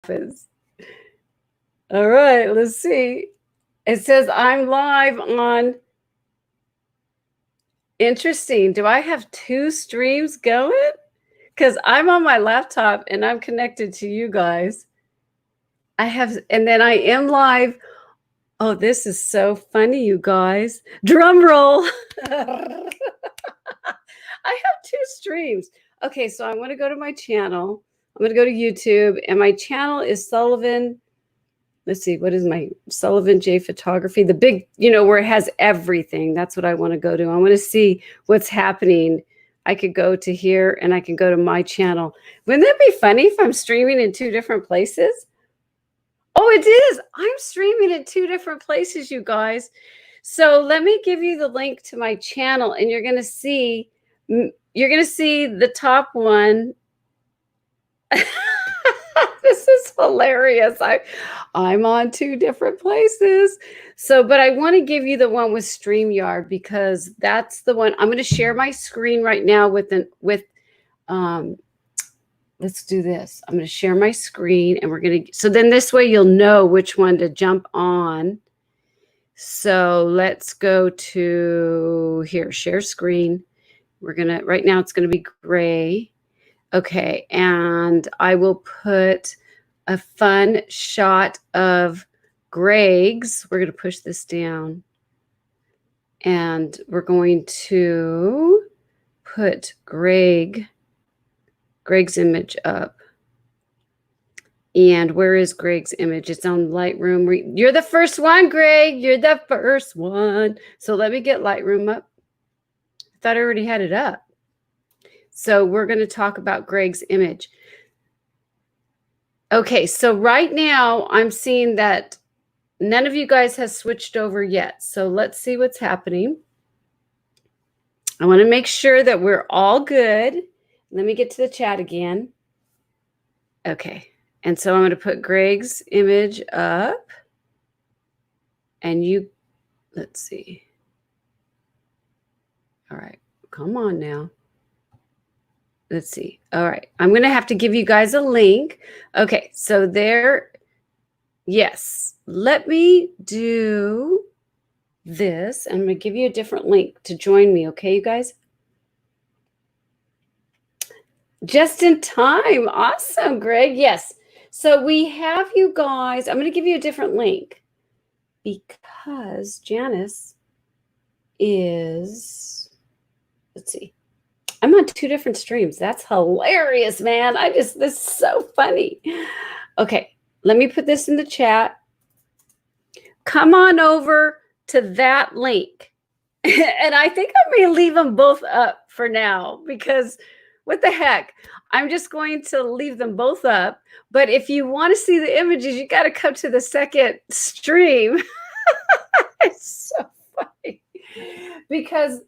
happens. All right, let's see. It says I'm live on. Interesting. Do I have 2 streams going? Because I'm on my laptop and I'm connected to you guys. And then I am live. Oh, this is so funny, you guys. Drum roll. I have 2 streams. Okay, so I'm going to go to my channel. I'm going to go to YouTube, and my channel is Sullivan. Let's see, what is my Sullivan J Photography? The big, where it has everything. That's what I want to go to. I want to see what's happening. I could go to here and I can go to my channel. Wouldn't that be funny if I'm streaming in 2 different places? Oh, it is. I'm streaming in 2 different places, you guys. So let me give you the link to my channel, and you're going to see the top one. This is hilarious. I'm on 2 different places. So, but I want to give you the one with StreamYard because that's the one. I'm going to share my screen right now let's do this. I'm going to share my screen, and so then this way you'll know which one to jump on. So let's go to here, share screen. Right now it's going to be gray. Okay, and I will put a fun shot of Greg's. We're going to push this down. And we're going to put Greg's image up. And where is Greg's image? It's on Lightroom. You're the first one, Greg. You're the first one. So let me get Lightroom up. I thought I already had it up. So we're going to talk about Greg's image. Okay, so right now I'm seeing that none of you guys has switched over yet. So let's see what's happening. I want to make sure that we're all good. Let me get to the chat again. Okay, and so I'm going to put Greg's image up. And let's see. All right, come on now. Let's see. All right. I'm going to have to give you guys a link. Okay. So there. Yes. Let me do this. I'm going to give you a different link to join me. Okay, you guys? Just in time. Awesome, Greg. Yes. So we have you guys. I'm going to give you a different link because Janice is, let's see. I'm on 2 different streams. That's hilarious, man. This is so funny. Okay, let me put this in the chat. Come on over to that link. And I think I may leave them both up for now because what the heck? I'm just going to leave them both up. But if you want to see the images, you got to come to the second stream. It's so funny because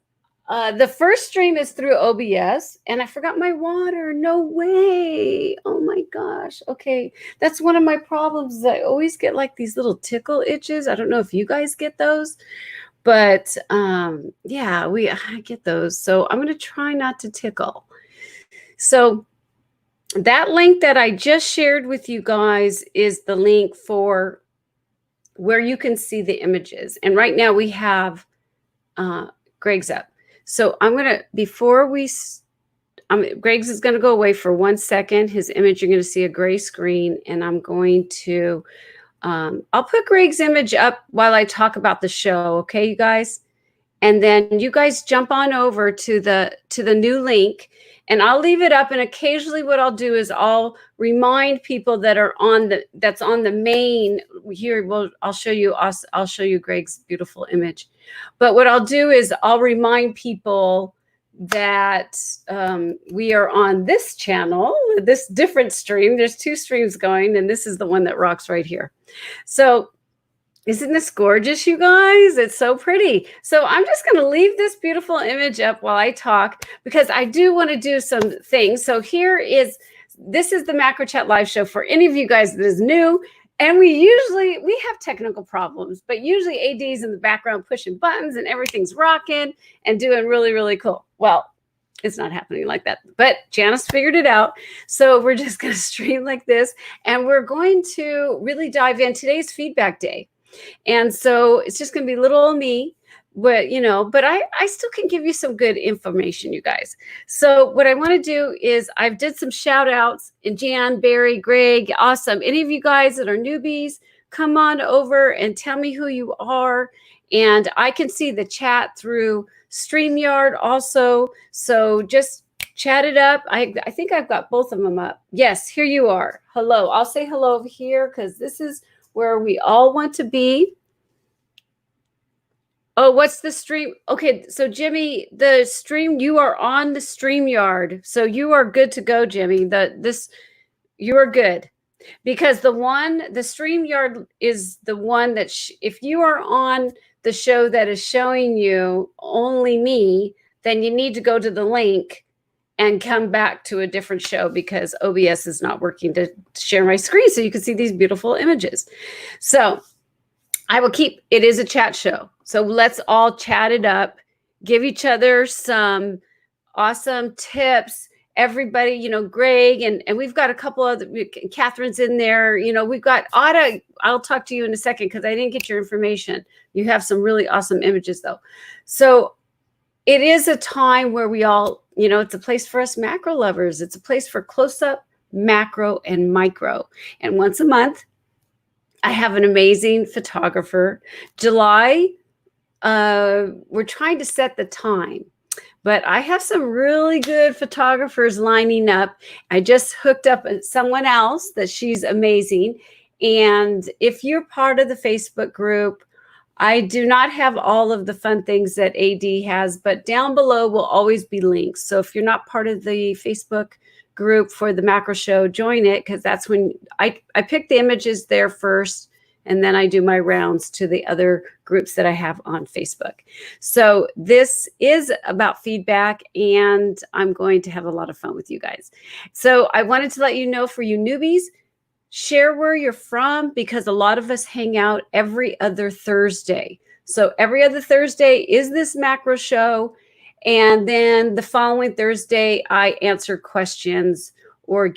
the first stream is through OBS, and I forgot my water. No way. Oh my gosh. Okay. That's one of my problems. I always get like these little tickle itches. I don't know if you guys get those, but yeah, I get those. So I'm going to try not to tickle. So that link that I just shared with you guys is the link for where you can see the images. And right now we have Greg's up. So I'm going to, Greg's is going to go away for 1 second. His image, you're going to see a gray screen, and I'm going to, I'll put Greg's image up while I talk about the show. Okay, you guys? And then you guys jump on over to the new link, and I'll leave it up. And occasionally what I'll do is I'll remind people that are that's on the main here. Well, I'll show you Greg's beautiful image. But what I'll do is I'll remind people that we are on this channel, this different stream. There's 2 streams going, and this is the one that rocks right here. So isn't this gorgeous, you guys? It's so pretty. So I'm just going to leave this beautiful image up while I talk because I do want to do some things. So this is the Macro Chat live show for any of you guys that is new. And we have technical problems, but usually AD's in the background pushing buttons and everything's rocking and doing really, really cool. Well, It's not happening like that. But Janice figured it out. So we're just going to stream like this. And we're going to really dive in. Today's feedback day. And so it's just going to be little old me. But, but I still can give you some good information, you guys. So what I want to do is I've did some shout outs, and Jan, Barry, Greg, awesome. Any of you guys that are newbies, come on over and tell me who you are. And I can see the chat through StreamYard also. So just chat it up. I think I've got both of them up. Yes, here you are. Hello. I'll say hello over here because this is where we all want to be. Oh, what's the stream? Okay, so Jimmy, the stream, you are on the StreamYard. So you are good to go, Jimmy. You are good. Because the StreamYard is the one that if you are on the show that is showing you only me, then you need to go to the link and come back to a different show because OBS is not working to share my screen so you can see these beautiful images. So I will it is a chat show. So let's all chat it up, give each other some awesome tips. Everybody, Greg, and we've got a couple other, Catherine's in there. We've got Ada. I'll talk to you in a second because I didn't get your information. You have some really awesome images though. So it is a time where we all, it's a place for us macro lovers. It's a place for close-up, macro, and micro. And once a month, I have an amazing photographer. July, we're trying to set the time. But I have some really good photographers lining up. I just hooked up someone else that she's amazing. And if you're part of the Facebook group, I do not have all of the fun things that AD has, but down below will always be links. So if you're not part of the Facebook group for the macro show, join it because that's when I pick the images there first. And then I do my rounds to the other groups that I have on Facebook. So this is about feedback, and I'm going to have a lot of fun with you guys. So I wanted to let you know, for you newbies, share where you're from because a lot of us hang out every other Thursday. So every other Thursday is this macro show. And then the following Thursday, I answer questions or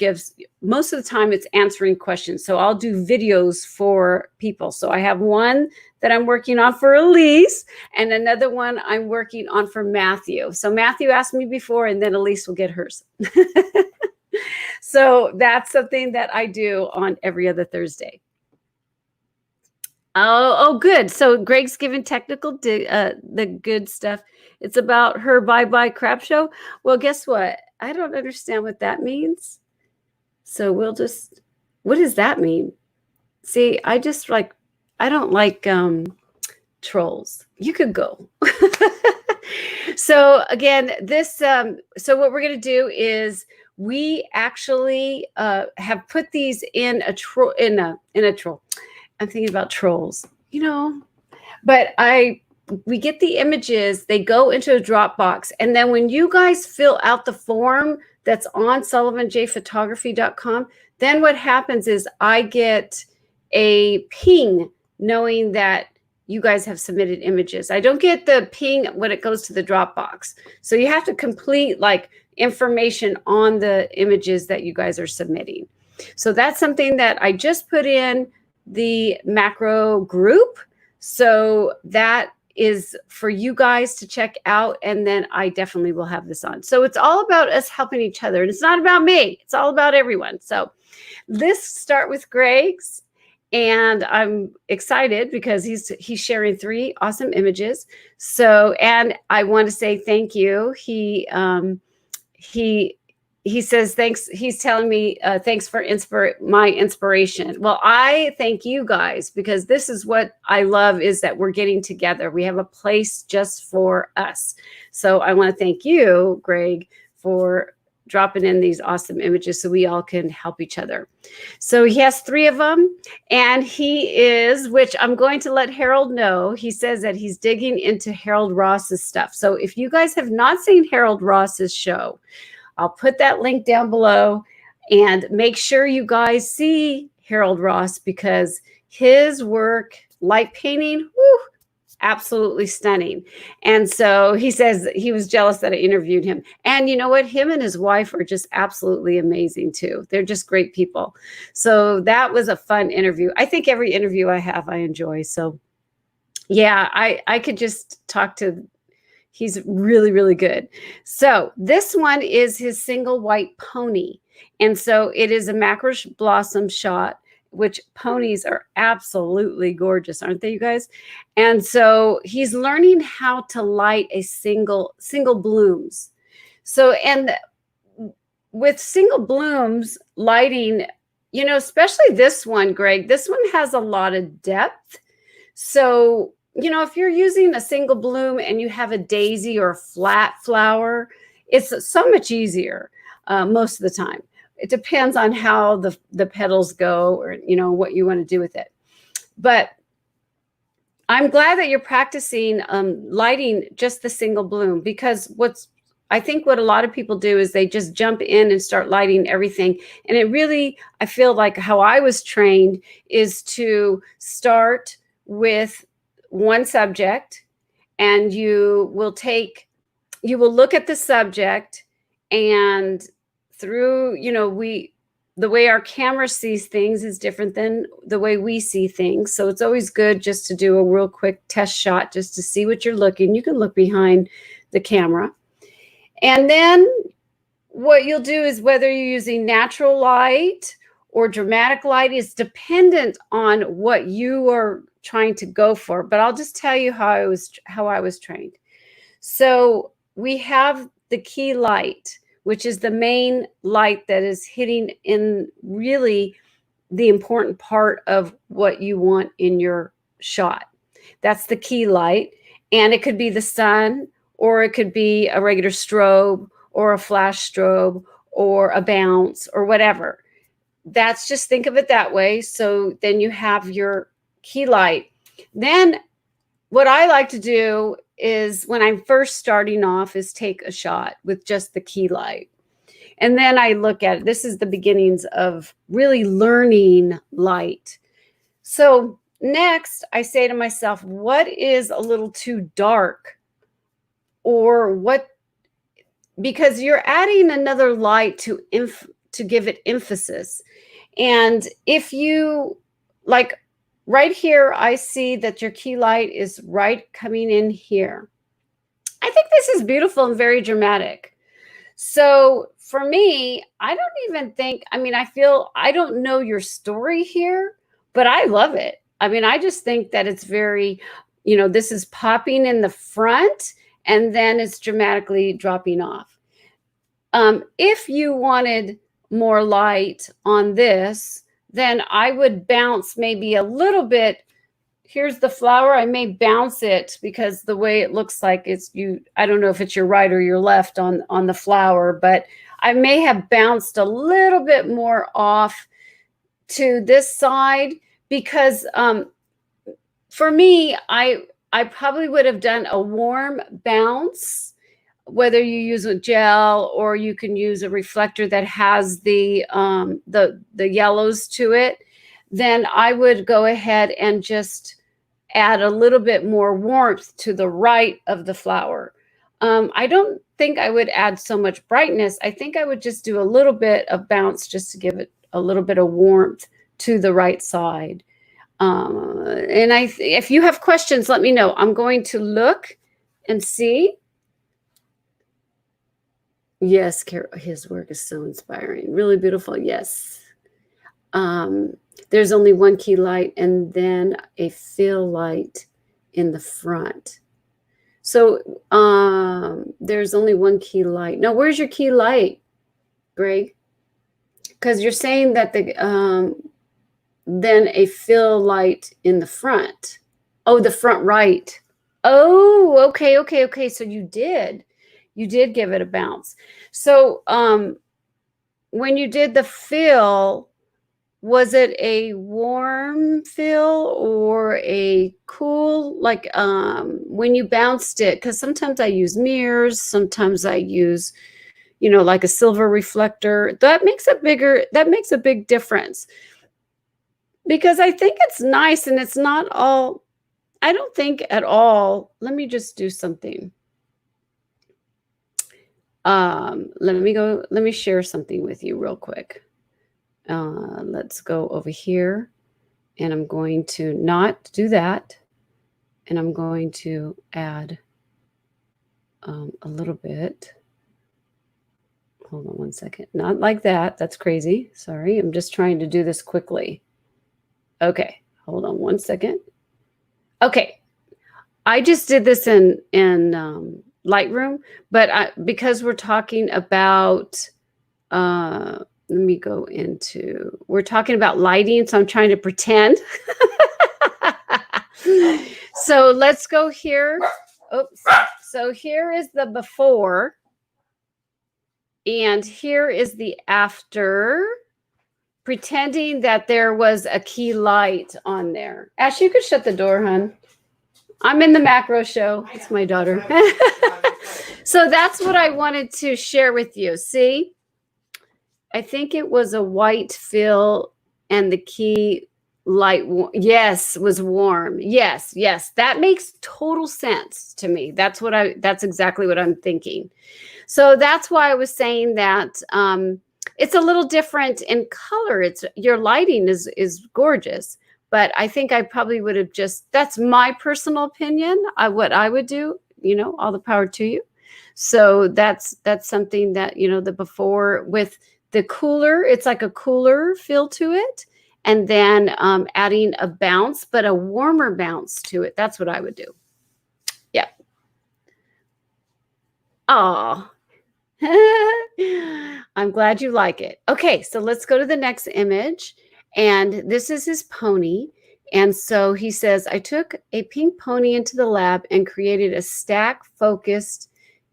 most of the time it's answering questions. So I'll do videos for people. So I have one that I'm working on for Elise and another one I'm working on for Matthew. So Matthew asked me before and then Elise will get hers. So that's something that I do on every other Thursday. Oh, good. So Greg's giving technical, the good stuff. It's about her bye-bye crap show. Well, guess what? I don't understand what that means. So we'll just, what does that mean? See, I don't like trolls. You could go. So again, so what we're going to do is we actually have put these in a troll. I'm thinking about trolls, but we get the images, they go into a Dropbox. And then when you guys fill out the form that's on sullivanjphotography.com, then what happens is I get a ping knowing that you guys have submitted images. I don't get the ping when it goes to the Dropbox. So you have to complete information on the images that you guys are submitting. So that's something that I just put in the macro group. So that is for you guys to check out. And then I definitely will have this on. So it's all about us helping each other. And it's not about me. It's all about everyone. So let's start with Greg's. And I'm excited because he's sharing 3 awesome images. So, and I want to say thank you. He says, thanks. He's telling me, thanks for my inspiration. Well, I thank you guys because this is what I love is that we're getting together. We have a place just for us. So I want to thank you, Greg, for dropping in these awesome images so we all can help each other. So he has 3 of them, and which I'm going to let Harold know. He says that he's digging into Harold Ross's stuff. So if you guys have not seen Harold Ross's show, I'll put that link down below, and make sure you guys see Harold Ross because his work, light painting, absolutely stunning. And so he says he was jealous that I interviewed him. And you know what? Him and his wife are just absolutely amazing too. They're just great people. So that was a fun interview. I think every interview I have, I enjoy. So yeah, I could just talk to, he's really, really good. So this one is his single white pony. And so it is a mackerel blossom shot, which ponies are absolutely gorgeous, aren't they, you guys? And so he's learning how to light a single blooms. So, and with single blooms lighting, you know, especially this one, Greg, this one has a lot of depth. So, you know, if you're using a single bloom and you have a daisy or a flat flower, it's so much easier most of the time. It depends on how the petals go, or, you know, what you want to do with it. But I'm glad that you're practicing lighting just the single bloom, because I think what a lot of people do is they just jump in and start lighting everything. And it really, I feel like how I was trained is to start with one subject, and you will look at the subject, and through, you know, the way our camera sees things is different than the way we see things. So it's always good just to do a real quick test shot just to see what you're looking. You can look behind the camera. And then what you'll do is, whether you're using natural light or dramatic light, is dependent on what you are trying to go for. But I'll just tell you how I was trained. So we have the key light, which is the main light that is hitting in really the important part of what you want in your shot. That's the key light. And it could be the sun, or it could be a regular strobe, or a flash strobe, or a bounce, or whatever. That's, just think of it that way. So then you have your key light. Then what I like to do is, when I'm first starting off, is take a shot with just the key light. And then I look at it. This is the beginnings of really learning light. So next, I say to myself, what is a little too dark? Or what, because you're adding another light to give it emphasis. And if you, like right here, I see that your key light is right coming in here. I think this is beautiful and very dramatic. So for me, I don't even think, I mean, I don't know your story here, but I love it. I mean, I just think that it's very, you know, this is popping in the front, and then it's dramatically dropping off. If you wanted more light on this, then I would bounce maybe a little bit. Here's the flower. I may bounce it, because the way it looks like I don't know if it's your right or your left on the flower, but I may have bounced a little bit more off to this side, because for me, I probably would have done a warm bounce, whether you use a gel or you can use a reflector that has the yellows to it. Then I would go ahead and just add a little bit more warmth to the right of the flower. I don't think I would add so much brightness. I think I would just do a little bit of bounce just to give it a little bit of warmth to the right side. And if you have questions, let me know. I'm going to look and see. Yes, his work is so inspiring. Really beautiful. Yes. There's only one key light, and then a fill light in the front. So there's only one key light. Now, where's your key light, Greg? Because you're saying that then a fill light in the front. Oh, the front right. Oh, okay. So you did give it a bounce. So when you did the fill, was it a warm fill or a cool, like when you bounced it? Because sometimes I use mirrors, sometimes I use, you know, like a silver reflector. That makes a big difference. Because I think it's nice, and it's not all, I don't think at all. Let me just do something. Let me share something with you real quick. Let's go over here, and I'm going to not do that. And I'm going to add a little bit. Hold on one second. Not like that. That's crazy. Sorry. I'm just trying to do this quickly. Okay. Hold on one second. Okay. I just did this in Lightroom, but because we're talking about, let me go into, we're talking about lighting, so I'm trying to pretend. So let's go here. Oops. So here is the before, and here is the after, pretending that there was a key light on there. Ash, you could shut the door, hon. I'm in the macro show. It's my daughter. So that's what I wanted to share with you. See, I think it was a white fill, and the key light, yes, was warm. Yes, that makes total sense to me. That's exactly what I'm thinking. So that's why I was saying that it's a little different in color. Your lighting is gorgeous, but I think I probably would have that's my personal opinion. What I would do, all the power to you. So that's something that, the before with the cooler, it's like a cooler feel to it. And then adding a bounce, but a warmer bounce to it. That's what I would do. Yeah. Oh, I'm glad you like it. Okay, so let's go to the next image. And this is his pony. And so he says, I took a pink pony into the lab and created a stack-focused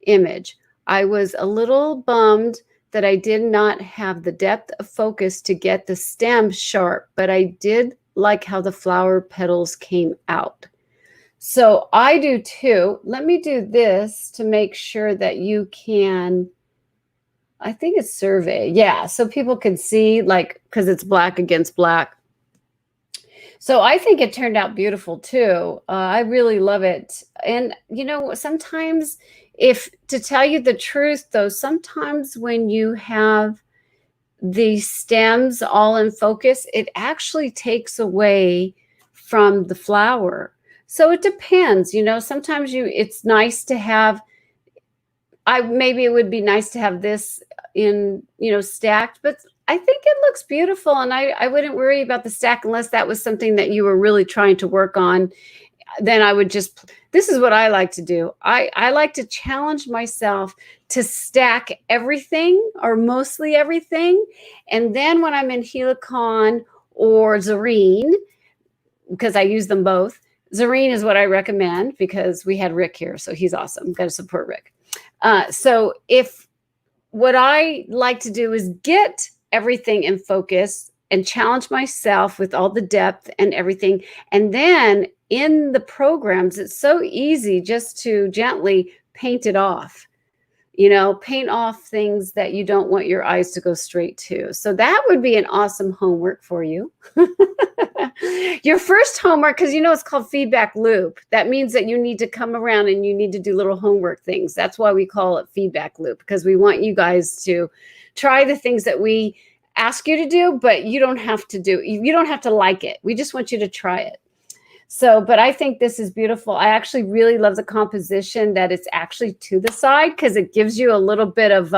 image. I was a little bummed that I did not have the depth of focus to get the stem sharp, but I did like how the flower petals came out. So I do too. Let me do this to make sure that you can, I think it's survey. Yeah, so people can see, like, because it's black against black. So I think it turned out beautiful too. I really love it. And, sometimes, to tell you the truth though, sometimes when you have the stems all in focus, it actually takes away from the flower. So it depends, sometimes it's nice to have, maybe it would be nice to have this in, stacked, but I think it looks beautiful, and I wouldn't worry about the stack unless that was something that you were really trying to work on. Then I would this is what I like to do. I like to challenge myself to stack everything or mostly everything. And then when I'm in Helicon or Zareen, because I use them both, Zareen is what I recommend because we had Rick here, so he's awesome. Got to support Rick. So what I like to do is get everything in focus and challenge myself with all the depth and everything. And then in the programs, it's so easy just to gently paint it off, paint off things that you don't want your eyes to go straight to. So that would be an awesome homework for you. Your first homework, because it's called feedback loop. That means that you need to come around and you need to do little homework things. That's why we call it feedback loop, because we want you guys to try the things that we ask you to do, but you don't have to do. You don't have to like it. We just want you to try it. So, but I think this is beautiful. I actually really love the composition that it's actually to the side, because it gives you a little bit of,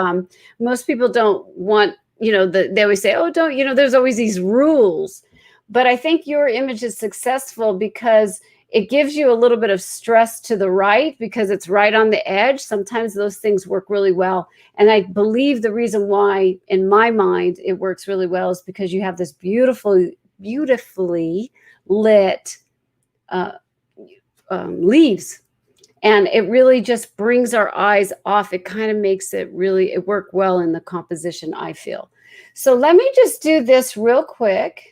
most people don't want, they always say, oh, don't, there's always these rules. But I think your image is successful because it gives you a little bit of stress to the right because it's right on the edge. Sometimes those things work really well. And I believe the reason why, in my mind, it works really well is because you have this beautifully lit leaves. And it really just brings our eyes off. It kind of makes it work well in the composition, I feel. So let me just do this real quick.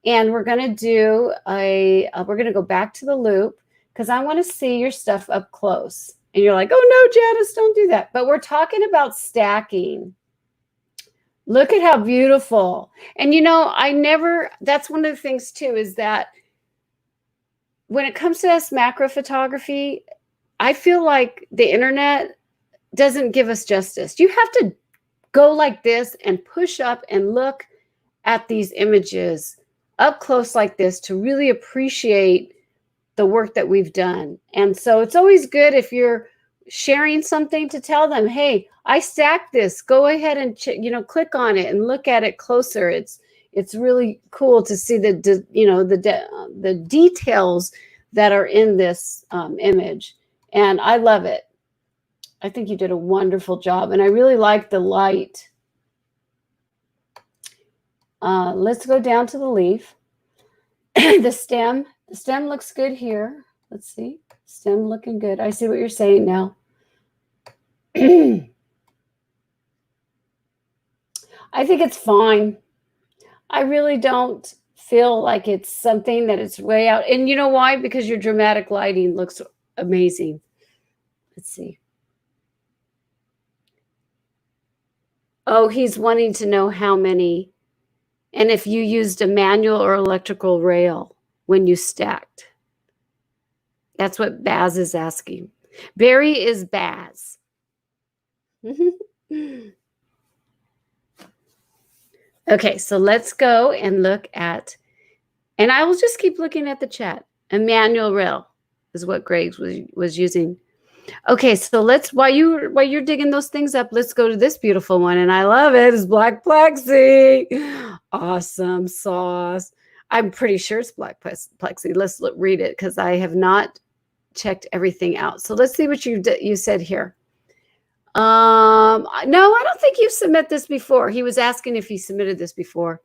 And we're going to do we're going to go back to the loop because I want to see your stuff up close. And you're like, oh no, Janice, don't do that. But we're talking about stacking. Look at how beautiful. And that's one of the things too, is that when it comes to us macro photography, I feel like the internet doesn't give us justice. You have to go like this and push up and look at these images up close like this to really appreciate the work that we've done. And so it's always good if you're sharing something to tell them, hey, I stacked this. Go ahead and click on it and look at it closer. It's really cool to see the details that are in this image, and I love it. I think you did a wonderful job, and I really like the light. Let's go down to the leaf. The stem looks good here. Let's see. Stem looking good. I see what you're saying now. I think it's fine. I really don't feel like it's something that it's way out. And you know why? Because your dramatic lighting looks amazing. Let's see. Oh, he's wanting to know how many, and if you used a manual or electrical rail when you stacked. That's what Baz is asking. Barry is Baz. Okay, so let's go and look at, and I will just keep looking at the chat. A manual rail is what Greg was using. Okay, so let's, while you're digging those things up, let's go to this beautiful one, and I love it. It's black plexi. Awesome sauce. I'm pretty sure it's black plexi. Let's read it because I have not checked everything out. So let's see what you said here. No, I don't think you've submitted this before. He was asking if he submitted this before.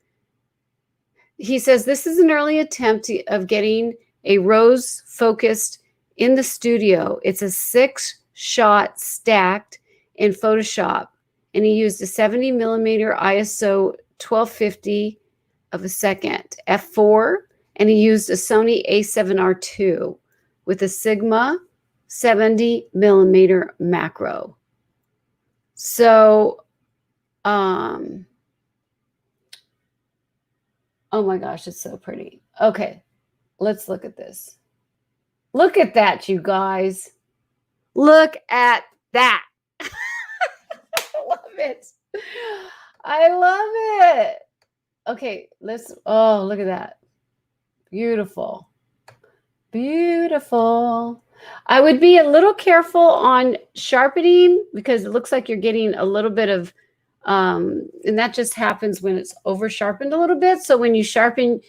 He says this is an early attempt of getting a rose focused in the studio. It's a 6-shot stacked in Photoshop, and he used a 70 millimeter ISO 1250 of a second f4, and he used a Sony a7R II with a Sigma 70 millimeter macro. So, oh my gosh, it's so pretty. Okay, let's look at this. Look at that, you guys. Look at that. I love it. I love it. Okay, oh, look at that. Beautiful. Beautiful. I would be a little careful on sharpening because it looks like you're getting a little bit of, and that just happens when it's over sharpened a little bit. So when you sharpen,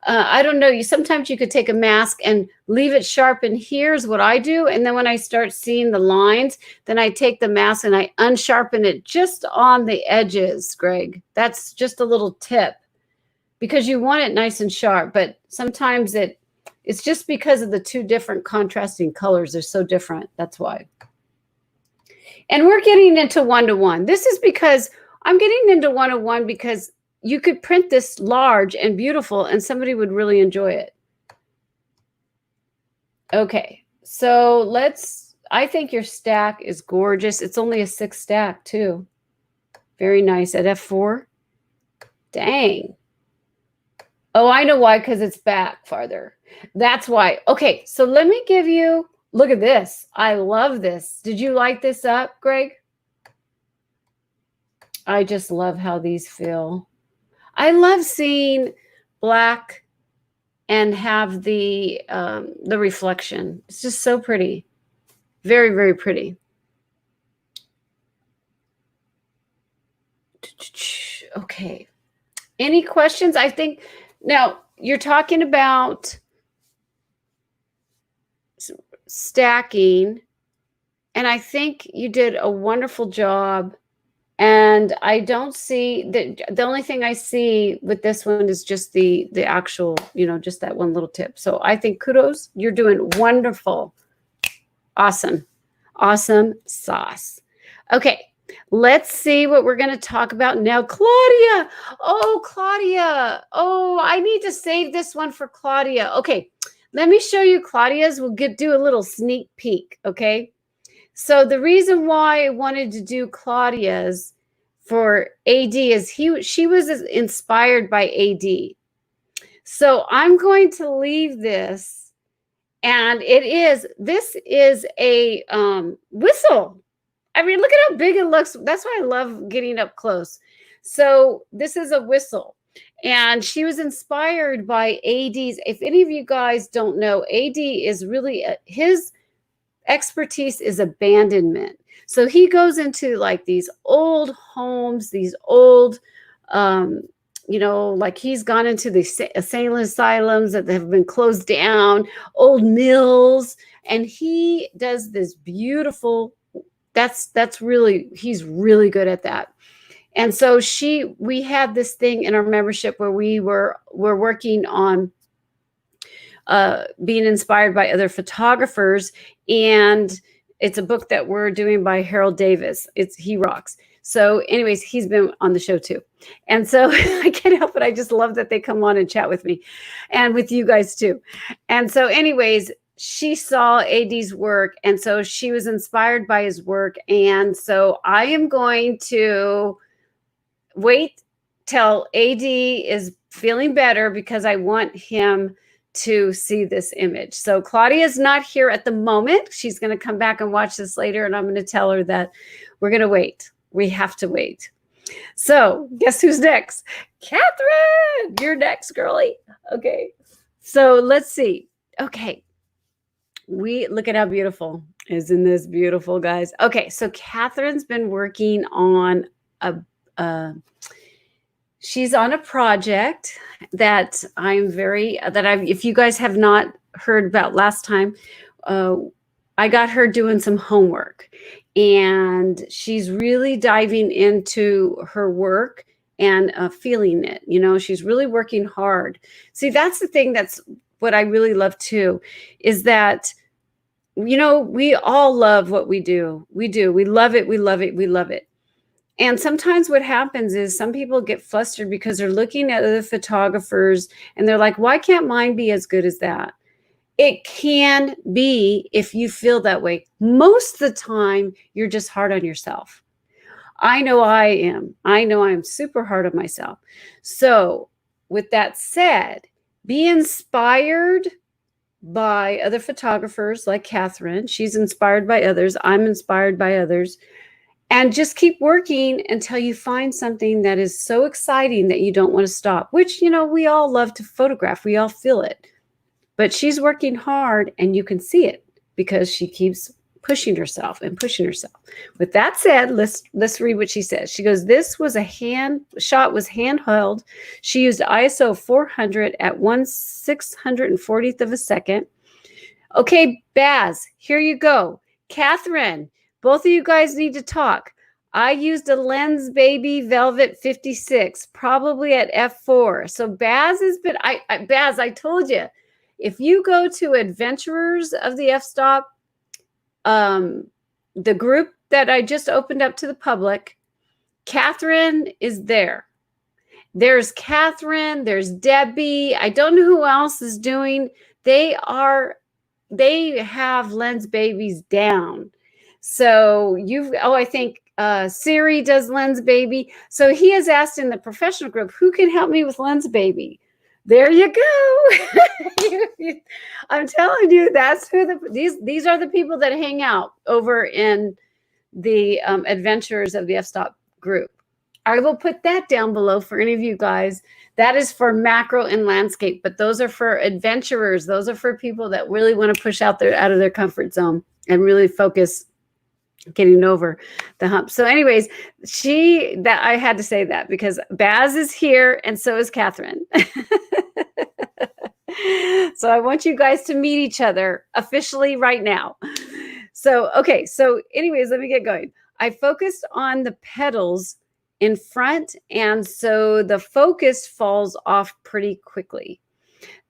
I don't know, sometimes you could take a mask and leave it sharpened. Here's what I do. And then when I start seeing the lines, then I take the mask and I unsharpen it just on the edges, Greg. That's just a little tip because you want it nice and sharp, but sometimes it's just because of the two different contrasting colors. They're so different. That's why. And we're getting into 1-to-1. This is because I'm getting into 1-to-1 because you could print this large and beautiful and somebody would really enjoy it. Okay, so I think your stack is gorgeous. It's only a 6 stack too. Very nice at f4. Dang. Oh, I know why, because it's back farther. That's why. Okay, so let me give you, look at this. I love this. Did you light this up, Greg? I just love how these feel. I love seeing black and have the reflection. It's just so pretty. Very, very pretty. Okay. Any questions? I think now you're talking about stacking, and I think you did a wonderful job. And I don't see the only thing I see with this one is just the actual, just that one little tip. So I think kudos, you're doing wonderful. Awesome. Awesome sauce. Okay, let's see what we're going to talk about now. Claudia. Oh, Claudia. Oh, I need to save this one for Claudia. Okay, let me show you Claudia's. We'll do a little sneak peek, okay? So the reason why I wanted to do Claudia's for AD is she was inspired by AD. So I'm going to leave this And this is a whistle. I mean, look at how big it looks. That's why I love getting up close. So this is a whistle. And she was inspired by AD's. If any of you guys don't know, AD is really, his expertise is abandonment. So he goes into like these old homes, these old, like he's gone into the insane asylums that have been closed down, old mills, and he does this beautiful. That's really, he's really good at that. And so we had this thing in our membership where we're working on being inspired by other photographers, and it's a book that we're doing by Harold Davis. He rocks. So anyways, he's been on the show too. And so I can't help it. I just love that they come on and chat with me and with you guys too. And so anyways, she saw AD's work, and so she was inspired by his work. And so I am going to wait till AD is feeling better because I want him to see this image. So Claudia's not here at the moment. She's going to come back and watch this later, and I'm going to tell her that we're going to wait. We have to wait. So guess who's next? Catherine, you're next, girly. Okay. So let's see. Okay. We look at how beautiful. Isn't this beautiful, guys? Okay. So Catherine's been working on she's on a project that if you guys have not heard about last time, I got her doing some homework, and she's really diving into her work and feeling it. She's really working hard. See, that's the thing. That's what I really love too, is that, we all love what we do. We do. We love it. We love it. We love it. And sometimes what happens is some people get flustered because they're looking at other photographers and they're like, why can't mine be as good as that? It can be if you feel that way. Most of the time, you're just hard on yourself. I know I am. I know I'm super hard on myself. So with that said, be inspired by other photographers like Catherine. She's inspired by others. I'm inspired by others. And just keep working until you find something that is so exciting that you don't want to stop, which, we all love to photograph. We all feel it. But she's working hard, and you can see it because she keeps pushing herself and pushing herself. With that said, let's read what she says. She goes, this was shot was handheld. She used ISO 400 at 1/640th of a second. Okay, Baz, here you go. Catherine, both of you guys need to talk. I used a Lens Baby Velvet 56, probably at f4. So Baz has been, Baz, I told you, if you go to Adventurers of the F-Stop, the group that I just opened up to the public, Catherine is there. There's Catherine, there's Debbie. I don't know who else is doing. They have Lens Babies down. So I think Siri does Lens Baby. So he has asked in the professional group, who can help me with Lens Baby? There you go. I'm telling you, that's who these are the people that hang out over in the Adventures of the F-Stop group. I will put that down below for any of you guys. That is for macro and landscape, but those are for adventurers. Those are for people that really want to push out of their comfort zone and really focus getting over the hump. So anyways, I had to say that because Baz is here and so is Catherine. So I want you guys to meet each other officially right now. So, okay. So anyways, let me get going. I focused on the petals in front, and so the focus falls off pretty quickly.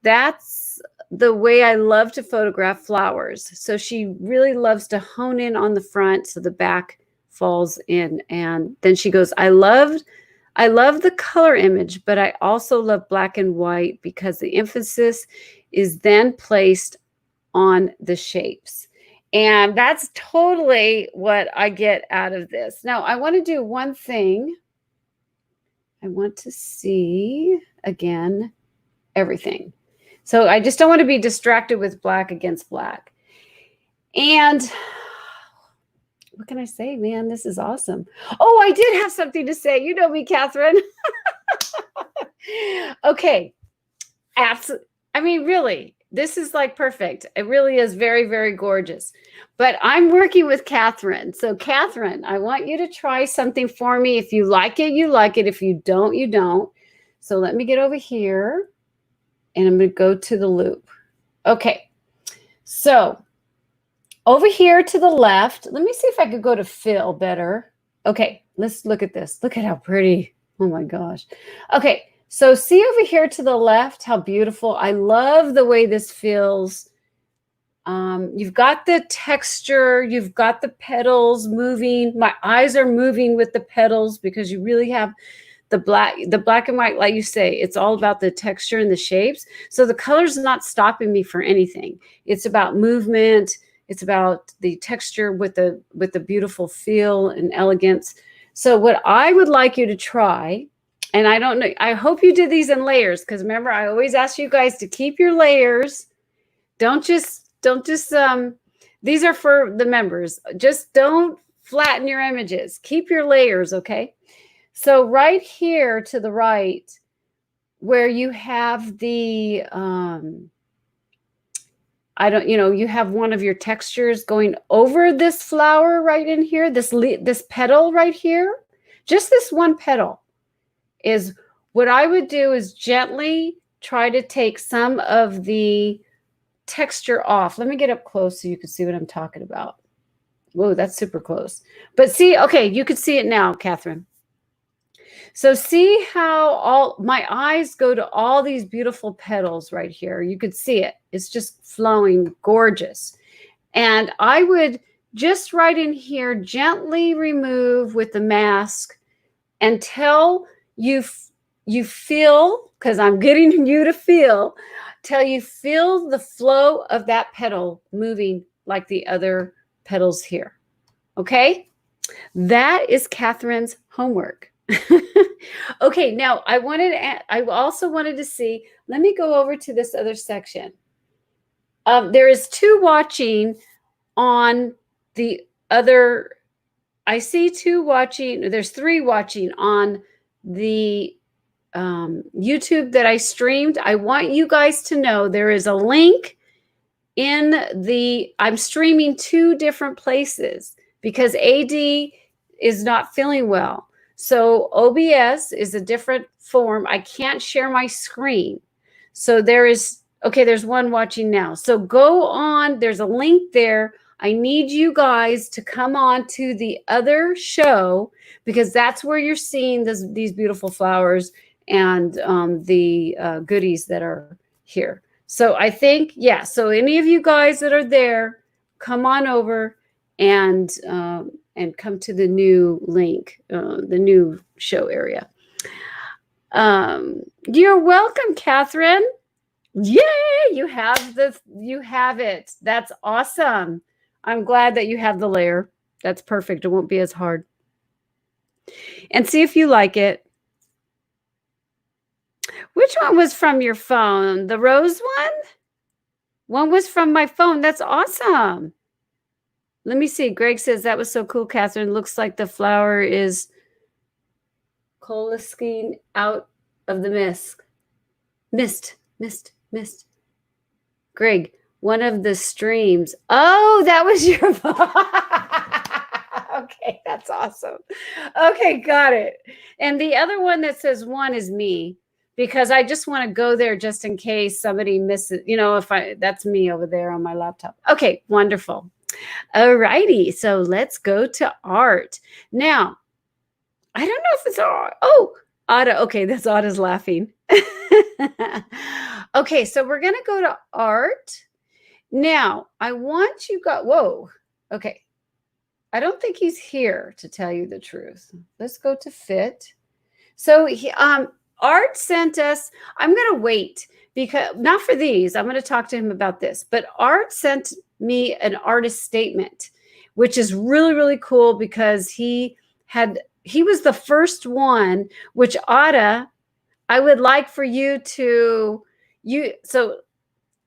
That's the way I love to photograph flowers. So she really loves to hone in on the front so the back falls in. And then she goes, I love the color image, but I also love black and white because the emphasis is then placed on the shapes. And that's totally what I get out of this. Now, I want to do one thing. I want to see, again, everything. So I just don't want to be distracted with black against black. And what can I say, man? This is awesome. Oh, I did have something to say. You know me, Catherine. Okay. Absolutely. I mean, really, this is like perfect. It really is very, very gorgeous. But I'm working with Catherine. So, Catherine, I want you to try something for me. If you like it, you like it. If you don't, you don't. So let me get over here and I'm going to go to the loop. Okay. So over here to the left, let me see if I could go to fill better. Okay, let's look at this. Look at how pretty. Oh my gosh. Okay, so see over here to the left how beautiful. I love the way this feels. You've got the texture, you've got the petals moving. My eyes are moving with the petals because you really have the black and white, like you say, it's all about the texture and the shapes. So the color's not stopping me for anything. It's about movement. It's about the texture with the beautiful feel and elegance. So what I would like you to try, and I don't know, I hope you did these in layers, because remember, I always ask you guys to keep your layers. Don't just these are for the members. Just don't flatten your images. Keep your layers, okay? So right here to the right, where you have the, you have one of your textures going over this flower right in here, this petal right here, just this one petal is what I would do is gently try to take some of the texture off. Let me get up close so you can see what I'm talking about. Whoa, that's super close. But see, okay, you can see it now, Catherine. So see how all my eyes go to all these beautiful petals right here. You could see it. It's just flowing gorgeous. And I would just right in here gently remove with the mask until you feel, because I'm getting you to feel, till you feel the flow of that petal moving like the other petals here. Okay? That is Catherine's homework. Okay, now I also wanted to see, let me go over to this other section. There is 2 watching on the other, I see 2 watching, there's 3 watching on the YouTube that I streamed. I want you guys to know there is a link in I'm streaming 2 different places because AD is not feeling well. So OBS is a different form. I can't share my screen. So there's 1 watching now. So go on, there's a link there. I need you guys to come on to the other show because that's where you're seeing these beautiful flowers and the goodies that are here. So I think, yeah, so any of you guys that are there, come on over and come to the new link, the new show area. You're welcome, Catherine. Yay, you have it. That's awesome. I'm glad that you have the layer. That's perfect. It won't be as hard. And see if you like it. Which one was from your phone? The rose one? One was from my phone. That's awesome. Let me see. Greg says, that was so cool, Catherine. Looks like the flower is coalescing out of the mist. Mist. Greg, one of the streams. Oh, that was your Okay, that's awesome. Okay, got it. And the other one that says 1 is me, because I just want to go there just in case somebody misses, that's me over there on my laptop. Okay, wonderful. All righty, so let's go to art. Now, I don't know if it's art. Oh, Ada. Okay, that's Ada's laughing. Okay, so we're going to go to art. Now, I want you guys, whoa, okay. I don't think he's here, to tell you the truth. Let's go to fit. So Art sent us, I'm going to wait, because not for these, I'm going to talk to him about this, but Art sent me an artist statement, which is really, really cool because he was the first one, which Ada, I would like for you to, so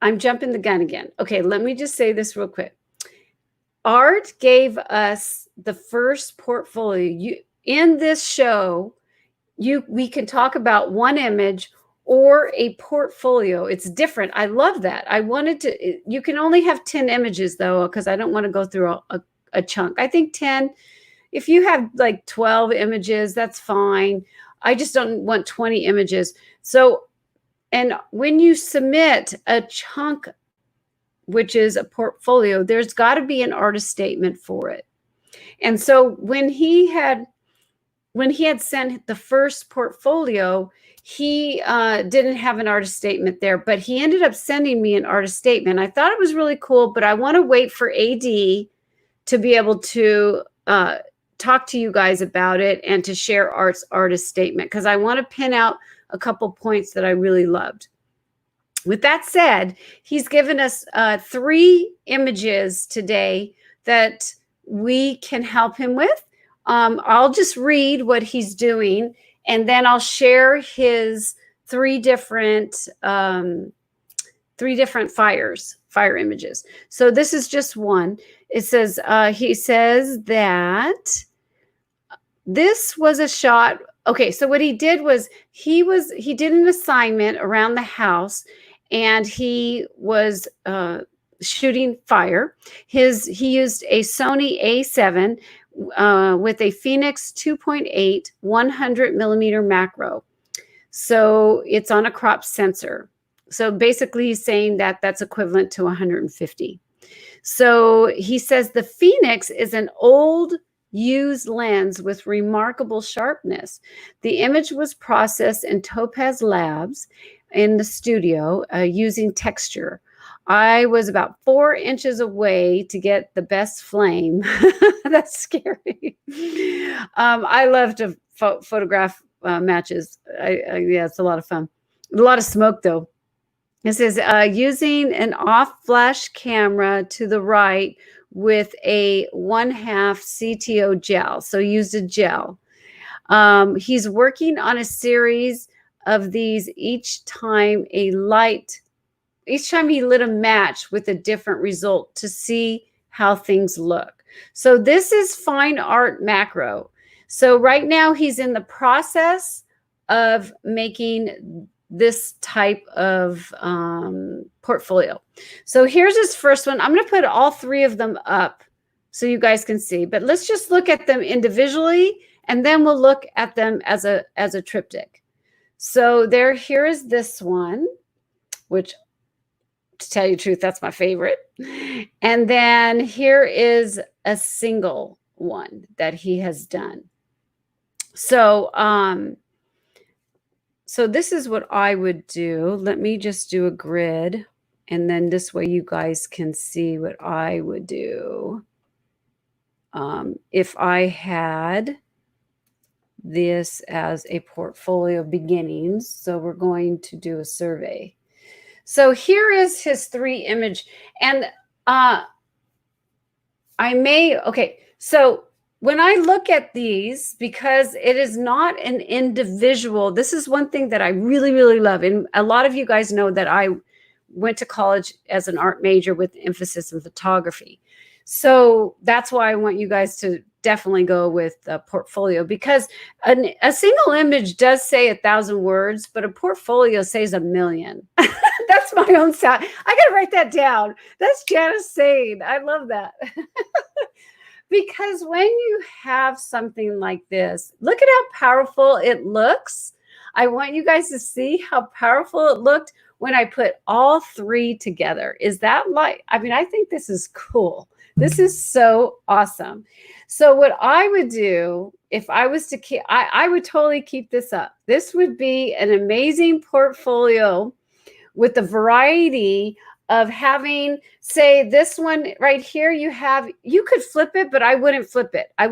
I'm jumping the gun again. Okay, let me just say this real quick. Art gave us the first portfolio. In this show, we can talk about one image or a portfolio. It's different. I love that. I wanted to, you can only have 10 images though, because I don't want to go through a chunk. I think 10, if you have like 12 images, that's fine. I just don't want 20 images. So, and when you submit a chunk, which is a portfolio, there's got to be an artist statement for it. And so when he had sent the first portfolio, he didn't have an artist statement there, but he ended up sending me an artist statement. I thought it was really cool, but I want to wait for AD to be able to talk to you guys about it and to share Art's artist statement, because I want to pin out a couple points that I really loved. With that said, he's given us 3 images today that we can help him with. I'll just read what he's doing, and then I'll share his 3 different fire images. So this is just one. It says, he says that this was a shot. Okay, so what he did was he did an assignment around the house, and he was shooting fire. He used a Sony A7 with a Phoenix 2.8 100 millimeter macro. So it's on a crop sensor. So basically he's saying that that's equivalent to 150. So he says the Phoenix is an old used lens with remarkable sharpness. The image was processed in Topaz Labs in the studio using texture. I was about 4 inches away to get the best flame. That's scary. I love to photograph matches. Yeah, it's a lot of fun. A lot of smoke though. It says using an off flash camera to the right with a 1/2 CTO gel. So used a gel. He's working on a series of these each time he lit a match with a different result to see how things look. So this is fine art macro. So right now he's in the process of making this type of portfolio. So here's his first one. I'm going to put all 3 of them up so you guys can see, but let's just look at them individually, and then we'll look at them as a triptych. So here is this one, which, to tell you the truth, that's my favorite. And then here is a single one that he has done. So, so this is what I would do. Let me just do a grid, and then this way you guys can see what I would do if I had this as a portfolio beginnings. So we're going to do a survey. So here is his 3 image, and okay, so when I look at these, because it is not an individual, this is one thing that I really, really love. And a lot of you guys know that I went to college as an art major with emphasis in photography. So that's why I want you guys to definitely go with a portfolio, because a single image does say 1,000 words, but a portfolio says 1,000,000. That's my own sound. I got to write that down. That's Janice saying. I love that. Because when you have something like this, look at how powerful it looks. I want you guys to see how powerful it looked when I put all 3 together. Is that like, I mean, I think this is cool. This is so awesome. So what I would do if I was to keep, I would totally keep this up. This would be an amazing portfolio with a variety of having, say, this one right here, you could flip it, but I wouldn't flip it. I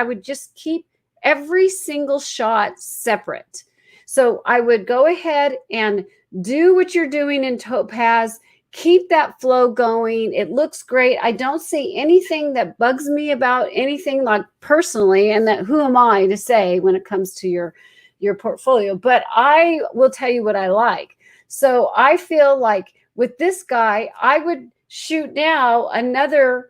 would just keep every single shot separate. So I would go ahead and do what you're doing in Topaz, keep that flow going. It looks great. I don't see anything that bugs me about anything, like personally, and that who am I to say when it comes to your portfolio, but I will tell you what I like. So I feel like with this guy, I would shoot now another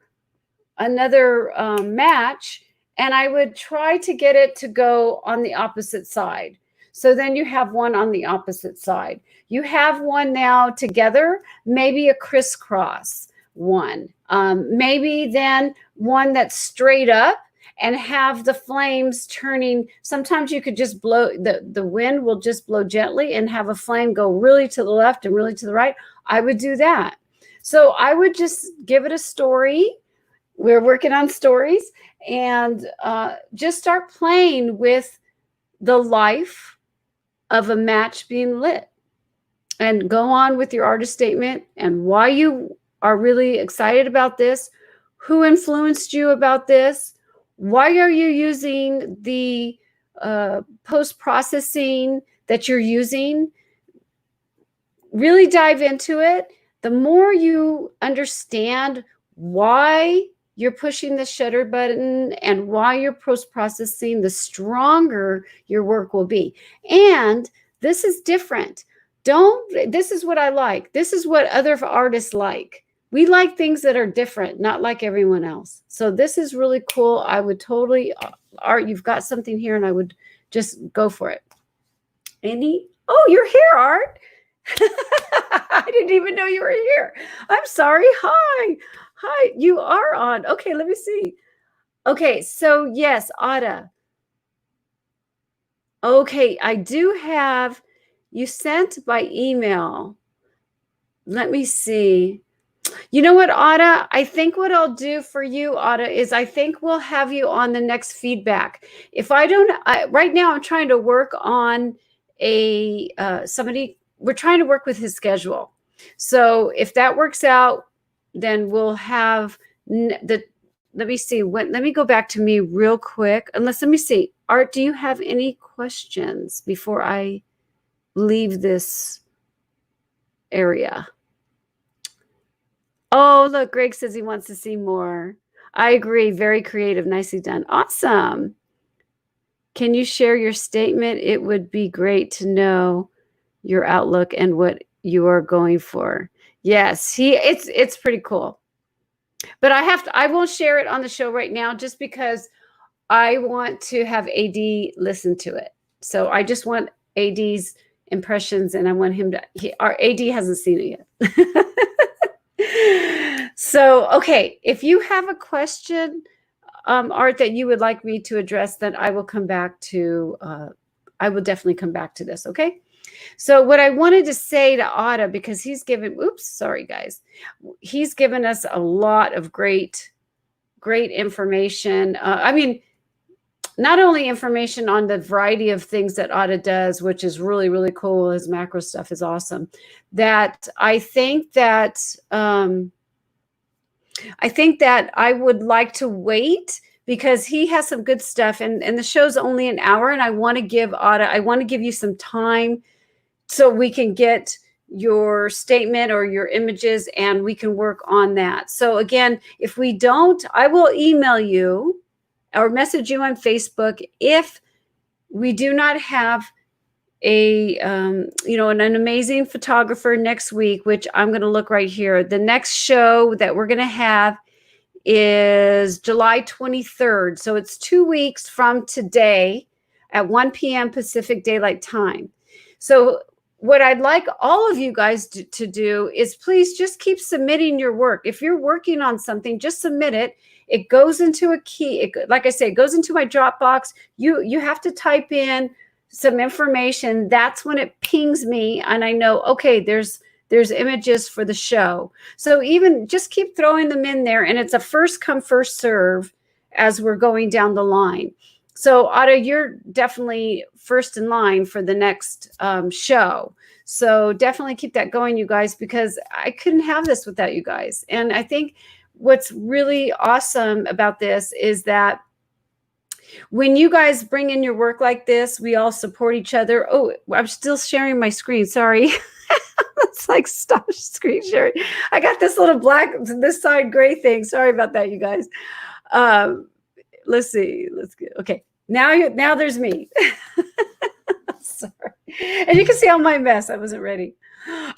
match, and I would try to get it to go on the opposite side. So then you have one on the opposite side. You have one now together, maybe a crisscross one. Maybe then one that's straight up and have the flames turning. Sometimes you could just blow, the wind will just blow gently and have a flame go really to the left and really to the right. I would do that. So I would just give it a story. We're working on stories, and just start playing with the life of a match being lit, and go on with your artist statement and why you are really excited about this, who influenced you about this, why are you using the post-processing that you're using. Really dive into it. The more you understand why you're pushing the shutter button and why you're post-processing, the stronger your work will be. And this is different. This is what I like. This is what other artists like. We like things that are different, not like everyone else. So this is really cool. I would totally, Art, you've got something here, and I would just go for it. Oh, you're here, Art. I didn't even know you were here. I'm sorry. Hi. Hi, you are on. Okay, let me see. Okay, so yes, Ada. Okay, I do have you sent by email. Let me see. You know what, Ada? I think what I'll do for you, Ada, is I think we'll have you on the next feedback. If I don't, right now I'm trying to work on somebody. We're trying to work with his schedule. So if that works out, then we'll have let me see. Let me go back to me real quick. Let me see. Art, do you have any questions before I leave this area? Oh, look, Greg says he wants to see more. I agree. Very creative. Nicely done. Awesome. Can you share your statement? It would be great to know your outlook and what you are going for. Yes, it's pretty cool. But I won't share it on the show right now just because I want to have AD listen to it. So I just want AD's impressions, and I want him to, our AD hasn't seen it yet. So, okay, if you have a question, Art, that you would like me to address, then I will come back to, I will definitely come back to this, okay? So what I wanted to say to Ada, because he's given, oops, sorry guys, he's given us a lot of great information. I mean, not only information on the variety of things that Ada does, which is really, really cool. His macro stuff is awesome. That I think that I would like to wait, because he has some good stuff, and the show's only an hour, and I want to give Ada, I want to give you some time so we can get your statement or your images, and we can work on that. So again, if we don't, I will email you or message you on Facebook if we do not have an amazing photographer next week, which I'm going to look right here. The next show that we're going to have is July 23rd. So it's 2 weeks from today at 1 p.m. Pacific Daylight Time. So what I'd like all of you guys to do is please just keep submitting your work. If you're working on something, just submit it. It goes into a key. Like I say, it goes into my Dropbox. You have to type in some information. That's when it pings me, and I know, okay, there's images for the show. So even just keep throwing them in there, and it's a first come, first serve as we're going down the line. So Ada, you're definitely first in line for the next show. So definitely keep that going, you guys, because I couldn't have this without you guys. And I think what's really awesome about this is that when you guys bring in your work like this, we all support each other. Oh, I'm still sharing my screen. Sorry. It's like stop screen sharing. I got this little black, this side gray thing. Sorry about that, you guys. Let's see. Let's get, okay. Now there's me. Sorry. And you can see all my mess. I wasn't ready.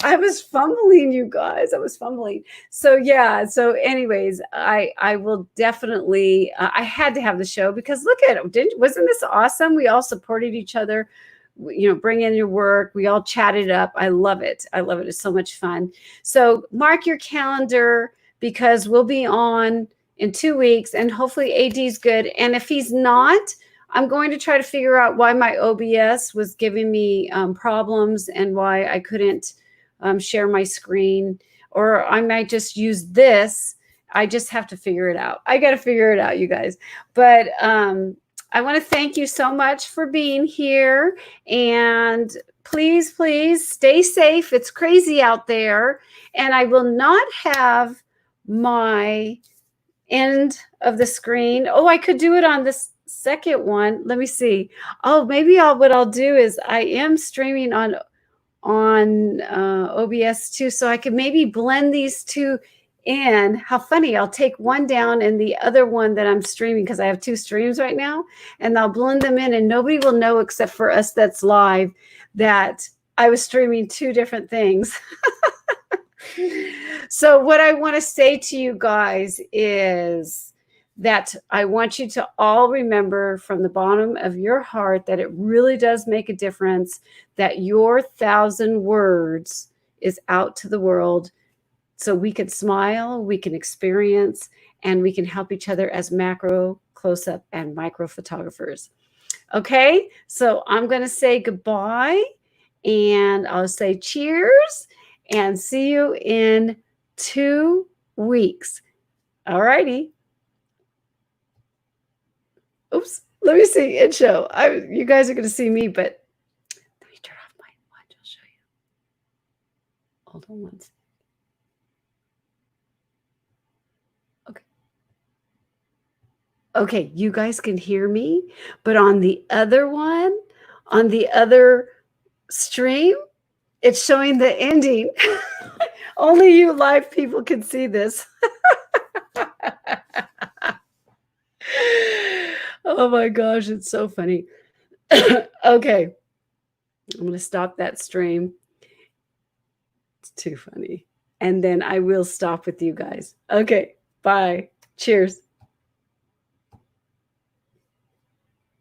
I was fumbling, you guys. I was fumbling. So yeah. So anyways, I will definitely. I had to have the show because look at it. Wasn't this awesome? We all supported each other. Bring in your work. We all chatted up. I love it. I love it. It's so much fun. So mark your calendar because we'll be on in 2 weeks, and hopefully AD's good. And if he's not, I'm going to try to figure out why my OBS was giving me problems and why I couldn't share my screen, or I might just use this. I just have to figure it out. I got to figure it out, you guys. But I want to thank you so much for being here. And please, please stay safe. It's crazy out there. And I will not have my end of the screen. Oh, I could do it on this second one. Let me see. Oh, maybe what I'll do is I am streaming on OBS too, so I could maybe blend these two in. How funny. I'll take one down and the other one that I'm streaming, because I have 2 streams right now, and I'll blend them in, and nobody will know except for us that's live that I was streaming 2 different things. So what I want to say to you guys is that I want you to all remember from the bottom of your heart that it really does make a difference, that your 1,000 words is out to the world so we can smile, we can experience, and we can help each other as macro, close-up, and micro photographers. Okay, so I'm going to say goodbye, and I'll say cheers, and see you in 2 weeks. All righty. Oops. Let me see. Intro. You guys are going to see me, but let me turn off my watch. I'll show you. Hold on one second. Okay. Okay. You guys can hear me, but on the other one, on the other stream, it's showing the ending. Only you live people can see this. Oh my gosh, it's so funny. Okay. I'm going to stop that stream. It's too funny. And then I will stop with you guys. Okay. Bye. Cheers.